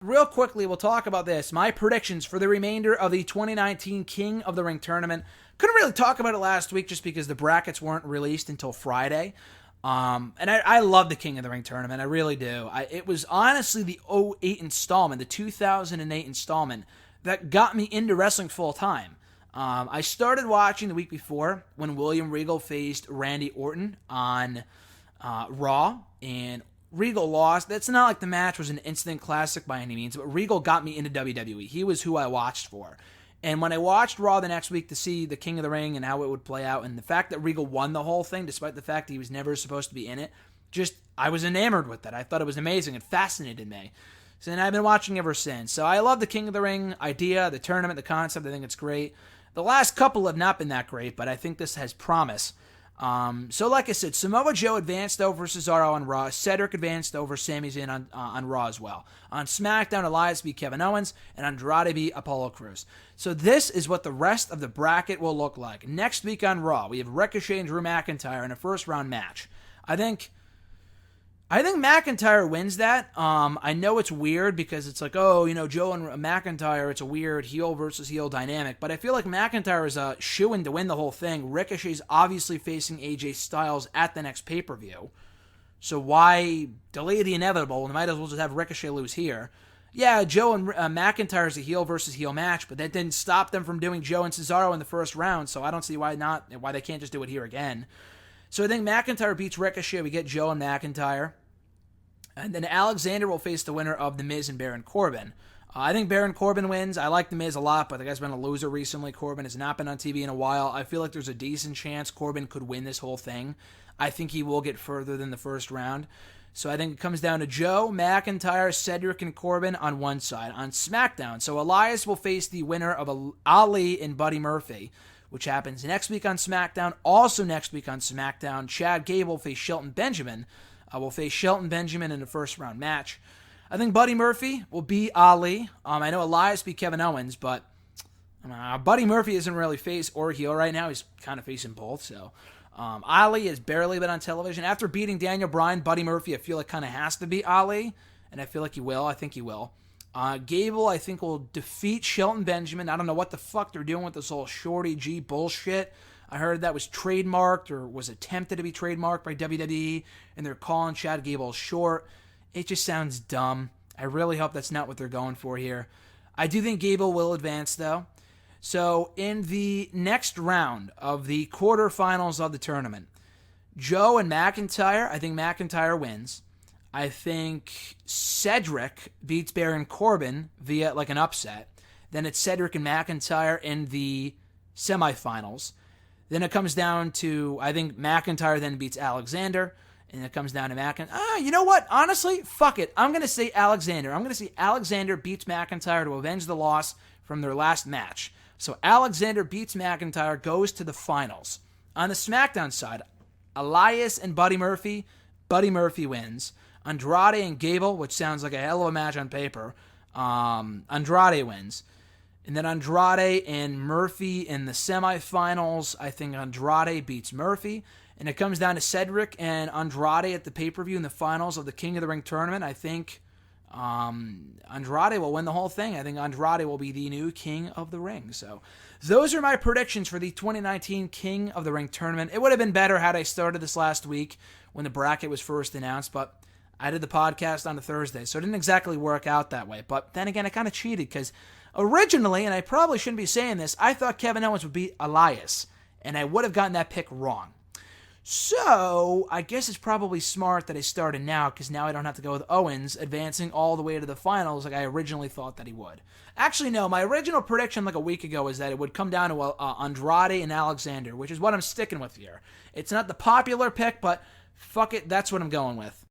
real quickly, we'll talk about this. My predictions for the remainder of the 2019 King of the Ring tournament. Couldn't really talk about it last week just because the brackets weren't released until Friday. And I love the King of the Ring tournament. I really do. It was honestly the '08 installment, the 2008 installment, that got me into wrestling full time. I started watching the week before when William Regal faced Randy Orton on Raw, and Regal lost. That's not like the match was an instant classic by any means, but Regal got me into WWE. He was who I watched for. And when I watched Raw the next week to see the King of the Ring and how it would play out, and the fact that Regal won the whole thing, despite the fact that he was never supposed to be in it, I was enamored with it. I thought it was amazing. It fascinated me. So, and I've been watching ever since. So I love the King of the Ring idea, the tournament, the concept. I think it's great. The last couple have not been that great, but I think this has promise. So like I said, Samoa Joe advanced over Cesaro on Raw. Cedric advanced over Sami Zayn on Raw as well. On SmackDown, Elias beat Kevin Owens, and Andrade beat Apollo Crews. So this is what the rest of the bracket will look like. Next week on Raw, we have Ricochet and Drew McIntyre in a first-round match. I think McIntyre wins that. I know it's weird because it's like, Joe and McIntyre, it's a weird heel versus heel dynamic. But I feel like McIntyre is a shoo-in to win the whole thing. Ricochet's obviously facing AJ Styles at the next pay-per-view. So why delay the inevitable? We might as well just have Ricochet lose here. Yeah, Joe and McIntyre is a heel versus heel match, but that didn't stop them from doing Joe and Cesaro in the first round. So I don't see why they can't just do it here again. So I think McIntyre beats Ricochet. We get Joe and McIntyre. And then Alexander will face the winner of The Miz and Baron Corbin. I think Baron Corbin wins. I like The Miz a lot, but the guy's been a loser recently. Corbin has not been on TV in a while. I feel like there's a decent chance Corbin could win this whole thing. I think he will get further than the first round. So I think it comes down to Joe, McIntyre, Cedric, and Corbin on one side. On SmackDown, so Elias will face the winner of Ali and Buddy Murphy, which happens next week on SmackDown. Also next week on SmackDown, Chad Gable will face Shelton Benjamin. Will face Shelton Benjamin in a first-round match. I think Buddy Murphy will beat Ali. I know Elias beat Kevin Owens, but Buddy Murphy isn't really face or heel right now. He's kind of facing both. So Ali has barely been on television. After beating Daniel Bryan, Buddy Murphy, I feel like kind of has to beat Ali, and I feel like he will. I think he will. Gable, I think, will defeat Shelton Benjamin. I don't know what the fuck they're doing with this whole Shorty G bullshit. I heard that was trademarked or was attempted to be trademarked by WWE, and they're calling Chad Gable short. It just sounds dumb. I really hope that's not what they're going for here. I do think Gable will advance, though. So in the next round of the quarterfinals of the tournament, Joe and McIntyre, I think McIntyre wins. I think Cedric beats Baron Corbin via like an upset. Then it's Cedric and McIntyre in the semifinals. Then it comes down to, I think McIntyre then beats Alexander, and it comes down to McIntyre. You know what? Honestly, fuck it. I'm going to say Alexander. I'm going to say Alexander beats McIntyre to avenge the loss from their last match. So Alexander beats McIntyre, goes to the finals. On the SmackDown side, Elias and Buddy Murphy wins. Andrade and Gable, which sounds like a hell of a match on paper, Andrade wins. And then Andrade and Murphy in the semifinals. I think Andrade beats Murphy. And it comes down to Cedric and Andrade at the pay-per-view in the finals of the King of the Ring tournament. I think Andrade will win the whole thing. I think Andrade will be the new King of the Ring. So those are my predictions for the 2019 King of the Ring tournament. It would have been better had I started this last week when the bracket was first announced, but I did the podcast on a Thursday, so it didn't exactly work out that way. But then again, I kind of cheated because originally, and I probably shouldn't be saying this, I thought Kevin Owens would beat Elias, and I would have gotten that pick wrong. So I guess it's probably smart that I started now, because now I don't have to go with Owens advancing all the way to the finals like I originally thought that he would. Actually, no, my original prediction like a week ago was that it would come down to Andrade and Alexander, which is what I'm sticking with here. It's not the popular pick, but fuck it, that's what I'm going with.